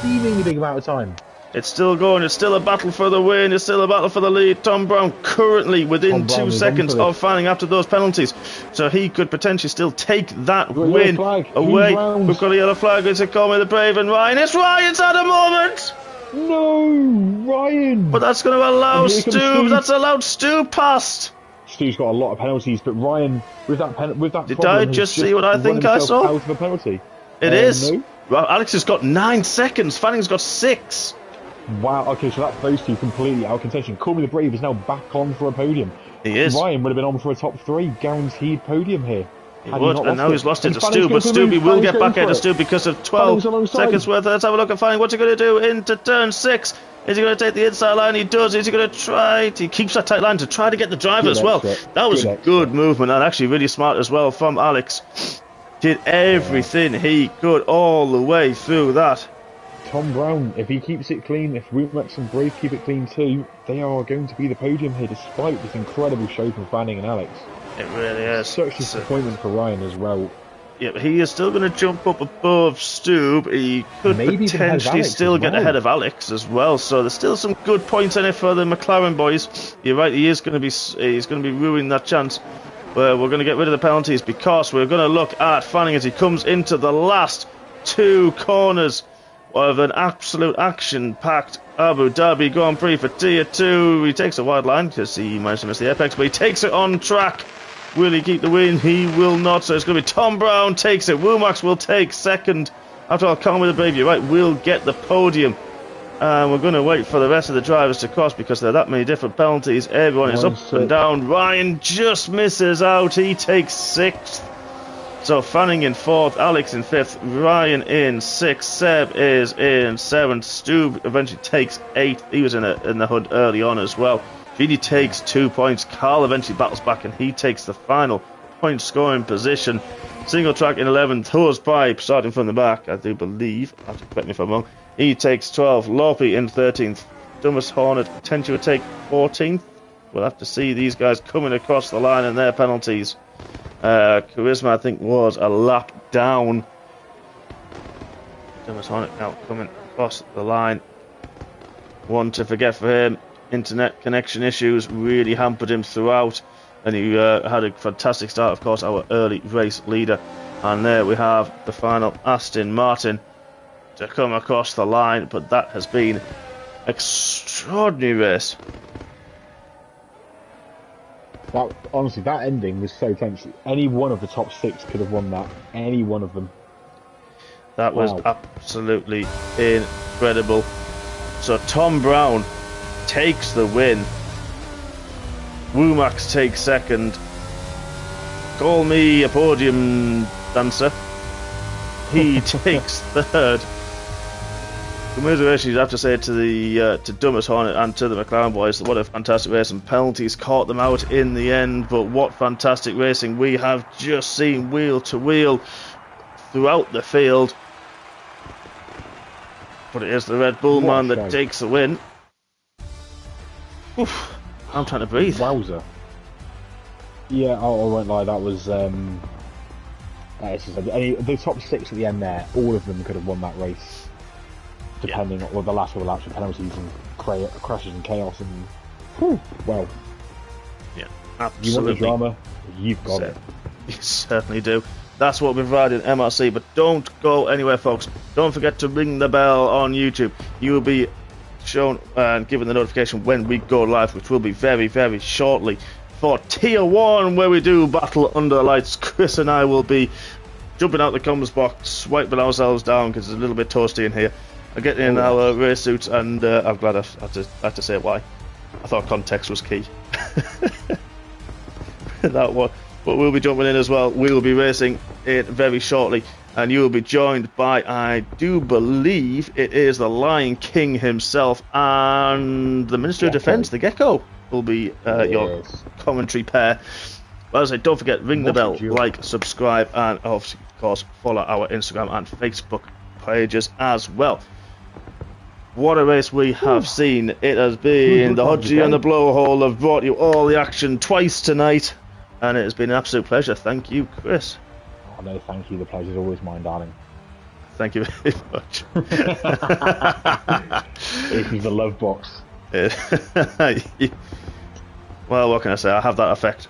seemingly big amount of time. It's still going. It's still a battle for the win. It's still a battle for the lead. Tom Brown currently within 2 seconds of Fanning after those penalties, so he could potentially still take that win away. We've got a yellow flag. It's a call with the Brave and Ryan. It's Ryan's at a moment. No, Ryan. But that's going to allow Stu. That's allowed Stu past. Stu's got a lot of penalties, but Ryan with that. Did I just see what I think I saw? Out of a penalty. It is. No. Well, Alex has got 9 seconds. Fanning's got 6. Wow, okay, so that's those two completely out of contention. Call Me the Brave is now back on for a podium. He is. Ryan would have been on for a top 3, guaranteed podium here. He would, and now he's lost it to Stu, but Stu will get back into Stu because of 12 seconds worth. Let's have a look at Fanning. What's he going to do into turn 6? Is he going to take the inside line? He does. Is he going to try? He keeps that tight line to try to get the driver as well. That was good movement, and actually really smart as well from Alex. Did everything he could all the way through that. Tom Brown, if he keeps it clean, if Rumax and Brave keep it clean too, they are going to be the podium here despite this incredible show from Fanning and Alex. It really is. Such a disappointment for Ryan as well. Yeah, but he is still going to jump up above Stu. He could potentially still get ahead of Alex as well. So there's still some good points in it for the McLaren boys. You're right, he's going to be ruining that chance. But we're going to get rid of the penalties because we're going to look at Fanning as he comes into the last 2 corners of an absolute action-packed Abu Dhabi Grand Prix for Tier 2. He takes a wide line because he managed to miss the apex, but he takes it on track. Will he keep the win? He will not. So it's going to be Tom Brown takes it. Womax will take second. After all, Calm with the Brave, you're right, we'll get the podium. And we're going to wait for the rest of the drivers to cross because there are that many different penalties. Everyone is up and down. Ryan just misses out. He takes 6th. So Fanning in 4th, Alex in 5th, Ryan in 6th, Seb is in 7th, Stu eventually takes 8th. He was in the hood early on as well. Genie takes 2 points. Carl eventually battles back and he takes the final point scoring position. Single track in 11th, Hose Pipe starting from the back, I do believe. I have to correct me if I'm wrong. He takes 12th, Loppy in 13th, Dumbest Hornet potentially would take 14th. We'll have to see these guys coming across the line and their penalties. Charisma, I think, was a lap down. Dumbest Hornet now coming across the line. One to forget for him. Internet connection issues really hampered him throughout. And he had a fantastic start, of course, our early race leader. And there we have the final Aston Martin to come across the line. But that has been extraordinary race. Honestly, that ending was so tense. Any one of the top 6 could have won that. Any one of them. That was absolutely incredible. So Tom Brown takes the win. Womax takes second. Call me a podium dancer. He takes third. Congratulations, I have to say to the to Dumbest Hornet and to the McLaren boys, what a fantastic race, and penalties caught them out in the end, but what fantastic racing we have just seen, wheel to wheel throughout the field. But it is the Red Bull man that takes the win. Oof, I'm trying to breathe. Wowzer. Yeah, I won't lie, that was The top 6 at the end there, all of them could have won that race, depending on the last couple of laps with penalties and crashes and chaos and well. Yeah, absolutely. You want the drama? You've got it. You certainly do. That's what we provide in MRC, but don't go anywhere, folks. Don't forget to ring the bell on YouTube. You will be shown and given the notification when we go live, which will be very, very shortly. For Tier 1, where we do battle under the lights, Chris and I will be jumping out the comms box, wiping ourselves down because it's a little bit toasty in here, and getting in our race suits, and I'm glad I had to say why. I thought context was key. That one. But we'll be jumping in as well. We will be racing it very shortly, and you will be joined by, I do believe, it is the Lion King himself and the Minister of Defence, the Gecko, will be your commentary pair. Well, as I say, don't forget, ring the bell, like, subscribe, and of course follow our Instagram and Facebook pages as well. What a race we have seen. It has been the Hodgie and the Blowhole have brought you all the action twice tonight, and it has been an absolute pleasure. Thank you, Chris. Oh, no, thank you. The pleasure's always mine, darling. Thank you very much. This is the love box. Well, what can I say? I have that effect.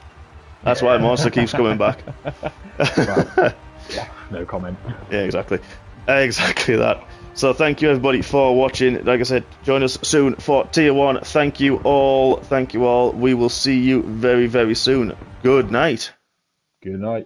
That's why Monster keeps coming back. Well, yeah, no comment. Yeah, exactly. Exactly that. So thank you everybody for watching. Like I said, join us soon for Tier 1. Thank you all. Thank you all. We will see you very, very soon. Good night. Good night.